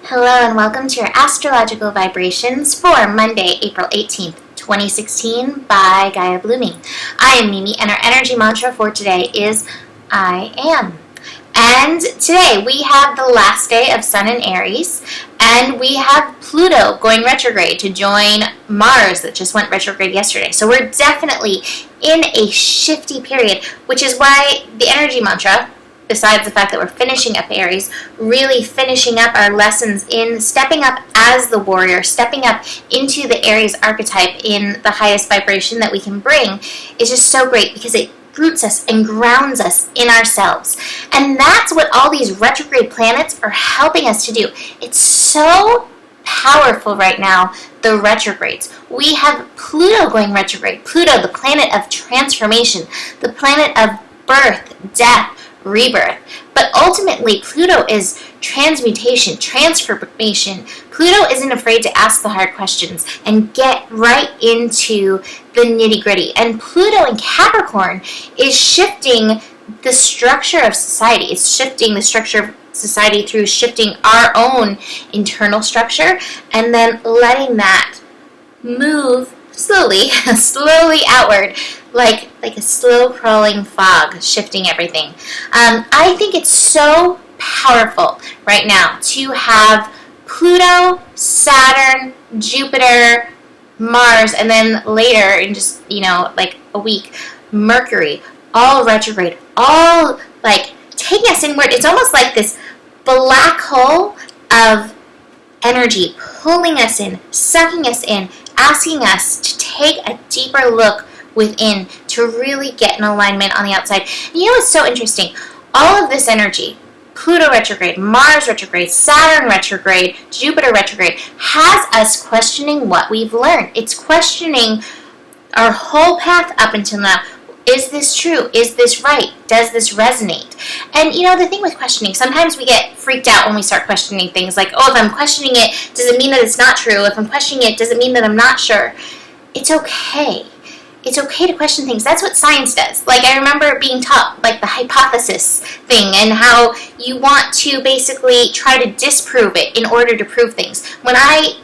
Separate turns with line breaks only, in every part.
Hello and welcome to your astrological vibrations for Monday, April 18th, 2016 by Gaia Blooming. I am Mimi and our energy mantra for today is I am. And today we have the last day of Sun in Aries and we have Pluto going retrograde to join Mars that just went retrograde yesterday. So we're definitely in a shifty period, which is why the energy mantra, besides the fact that we're finishing up Aries, really finishing up our lessons in stepping up as the warrior, stepping up into the Aries archetype in the highest vibration that we can bring, is just so great because it roots us and grounds us in ourselves. And that's what all these retrograde planets are helping us to do. It's so powerful right now, the retrogrades. We have Pluto going retrograde. Pluto, the planet of transformation, the planet of birth, death, rebirth. But ultimately, Pluto is transmutation, transformation. Pluto isn't afraid to ask the hard questions and get right into the nitty-gritty. And Pluto in Capricorn is shifting the structure of society. It's shifting the structure of society through shifting our own internal structure and then letting that move slowly outward, like a slow crawling fog, shifting everything. I think it's so powerful right now to have Pluto, Saturn, Jupiter, Mars, and then later in just, like a week, Mercury, all retrograde, all like taking us inward. It's almost like this black hole of energy pulling us in, sucking us in, asking us to take a deeper look within to really get an alignment on the outside. And you know what's so interesting? All of this energy, Pluto retrograde, Mars retrograde, Saturn retrograde, Jupiter retrograde, has us questioning what we've learned. It's questioning our whole path up until now. Is this true? Is this right? Does this resonate? And the thing with questioning, sometimes we get freaked out when we start questioning things like, oh, if I'm questioning it, does it mean that it's not true? If I'm questioning it, does it mean that I'm not sure? It's okay. It's okay to question things. That's what science does. Like, I remember being taught, like, the hypothesis thing and how you want to basically try to disprove it in order to prove things. When I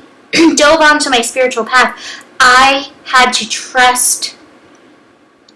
dove onto my spiritual path, I had to trust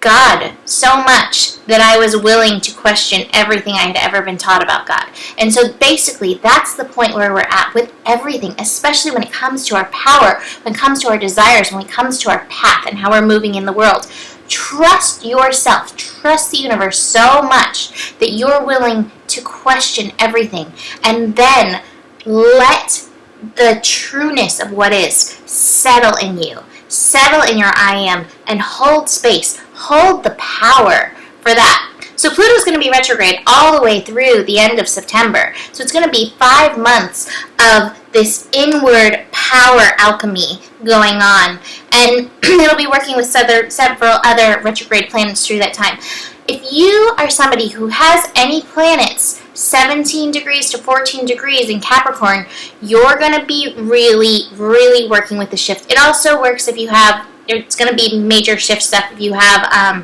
God so much that I was willing to question everything I had ever been taught about God. And so basically, that's the point where we're at with everything, especially when it comes to our power, when it comes to our desires, when it comes to our path and how we're moving in the world. Trust yourself, trust the universe so much that you're willing to question everything and then let the trueness of what is settle in you. Settle in your I am and hold space. Hold the power for that. So Pluto's going to be retrograde all the way through the end of September. So it's going to be 5 months of this inward power alchemy going on. And it'll be working with several other retrograde planets through that time. If you are somebody who has any planets 17 degrees to 14 degrees in Capricorn, you're going to be really, really working with the shift. It also works if you have, it's going to be major shift stuff if you have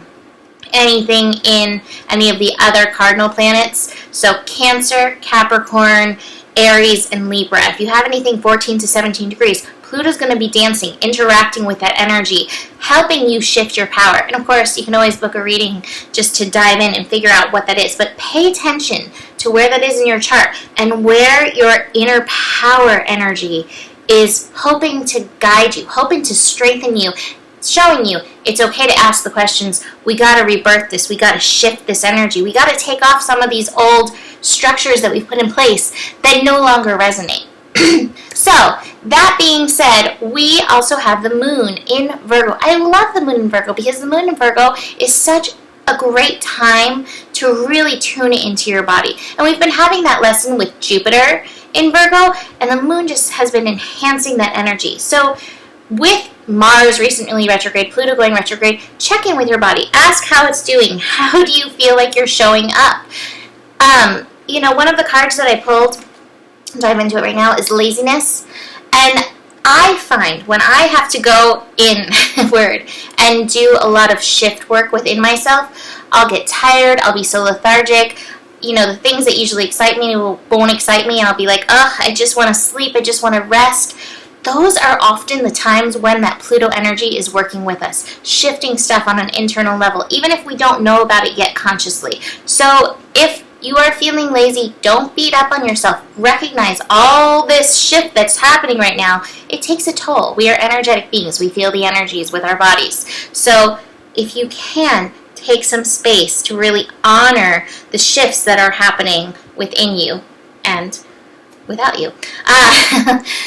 anything in any of the other cardinal planets. So Cancer, Capricorn, Aries, and Libra. If you have anything 14 to 17 degrees, Pluto's going to be dancing, interacting with that energy, helping you shift your power. And of course, you can always book a reading just to dive in and figure out what that is. But pay attention to where that is in your chart and where your inner power energy is hoping to guide you, hoping to strengthen you, showing you it's okay to ask the questions. We got to rebirth this. We got to shift this energy. We got to take off some of these old structures that we've put in place that no longer resonate. So, that being said, we also have the moon in Virgo. I love the moon in Virgo because the moon in Virgo is such a great time to really tune it into your body. And we've been having that lesson with Jupiter in Virgo, and the moon just has been enhancing that energy. So, with Mars recently retrograde, Pluto going retrograde, check in with your body. Ask how it's doing. How do you feel like you're showing up? One of the cards that I pulled, dive into it right now, is laziness. And I find when I have to go inward and do a lot of shift work within myself, I'll get tired, I'll be so lethargic, the things that usually excite me won't excite me, and I'll be like, ugh, I just want to sleep, I just want to rest. Those are often the times when that Pluto energy is working with us, shifting stuff on an internal level, even if we don't know about it yet consciously. So if you are feeling lazy, don't beat up on yourself. Recognize all this shift that's happening right now. It takes a toll. We are energetic beings. We feel the energies with our bodies. So if you can, take some space to really honor the shifts that are happening within you and without you.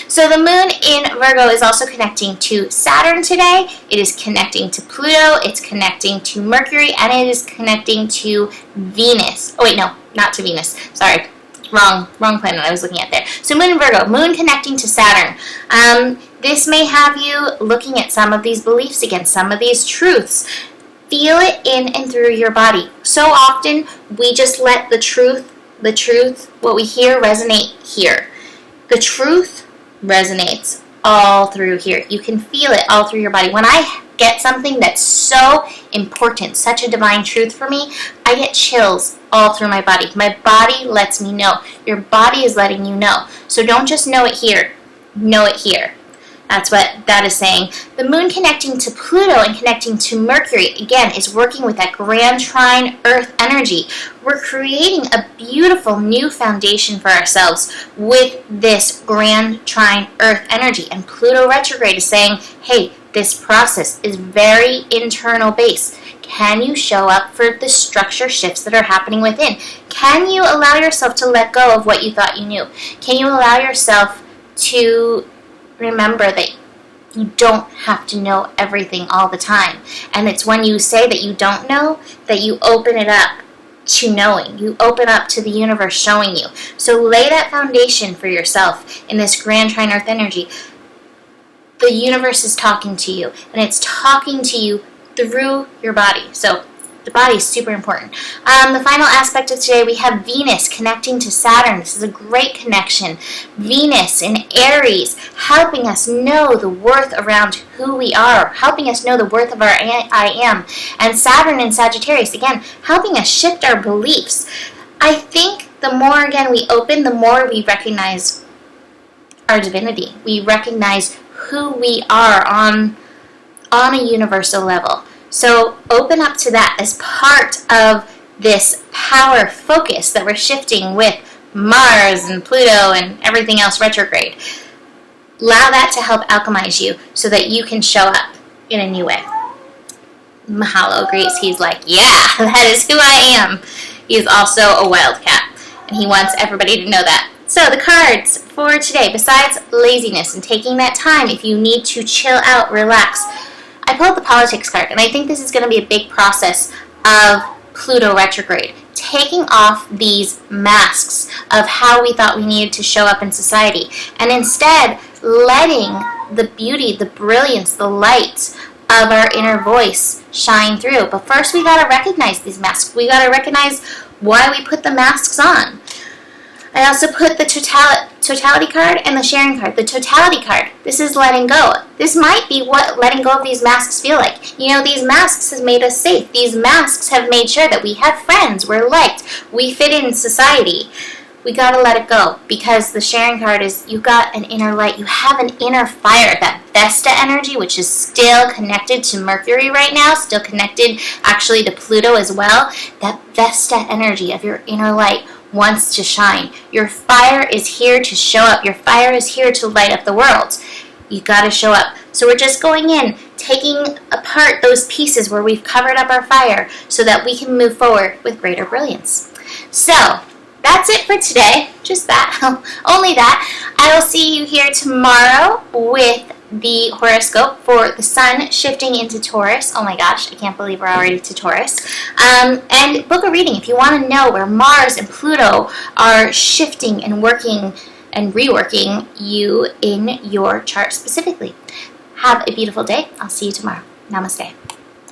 So the moon in Virgo is also connecting to Saturn today. It is connecting to Pluto. It's connecting to Mercury, and it is connecting to Venus. Oh wait, no, not to Venus. Sorry, wrong planet I was looking at there. So moon in Virgo, moon connecting to Saturn. This may have you looking at some of these beliefs again, some of these truths. Feel it in and through your body. So often we just let the truth, what we hear, resonate here. The truth resonates all through here. You can feel it all through your body. When I get something that's so important, such a divine truth for me, I get chills all through my body. My body lets me know. Your body is letting you know. So don't just know it here. Know it here. That's what that is saying. The moon connecting to Pluto and connecting to Mercury, again, is working with that grand trine earth energy. We're creating a beautiful new foundation for ourselves with this grand trine earth energy. And Pluto Retrograde is saying, hey, this process is very internal based. Can you show up for the structure shifts that are happening within? Can you allow yourself to let go of what you thought you knew? Can you allow yourself to remember that you don't have to know everything all the time? And it's when you say that you don't know that you open it up to knowing. You open up to the universe showing you. So lay that foundation for yourself in this grand trine earth energy. The universe is talking to you, and it's talking to you through your body. So the body is super important. The final aspect of today, we have Venus connecting to Saturn. This is a great connection. Venus in Aries, helping us know the worth around who we are, helping us know the worth of our I am. And Saturn in Sagittarius, again, helping us shift our beliefs. I think the more, again, we open, the more we recognize our divinity. We recognize who we are on a universal level. So open up to that as part of this power focus that we're shifting with Mars and Pluto and everything else retrograde. Allow that to help alchemize you so that you can show up in a new way. Mahalo agrees. He's like, yeah, that is who I am. He is also a wildcat, and he wants everybody to know that. So the cards for today, besides laziness and taking that time if you need to chill out, relax, I pulled the politics card, and I think this is going to be a big process of Pluto retrograde. Taking off these masks of how we thought we needed to show up in society, and instead letting the beauty, the brilliance, the light of our inner voice shine through. But first we got to recognize these masks. We got to recognize why we put the masks on. I also put the totality card and the sharing card. The totality card, this is letting go. This might be what letting go of these masks feel like. You know, these masks have made us safe. These masks have made sure that we have friends, we're liked, we fit in society. We got to let it go, because the sharing card is you got an inner light. You have an inner fire, that Vesta energy, which is still connected to Mercury right now, still connected actually to Pluto as well. That Vesta energy of your inner light wants to shine. Your fire is here to show up. Your fire is here to light up the world. You got to show up. So we're just going in, taking apart those pieces where we've covered up our fire so that we can move forward with greater brilliance. So that's it for today. Just that. Only that. I will see you here tomorrow with the horoscope for the sun shifting into Taurus. Oh my gosh, I can't believe we're already to Taurus. And book a reading if you want to know where Mars and Pluto are shifting and working and reworking you in your chart specifically. Have a beautiful day. I'll see you tomorrow. Namaste.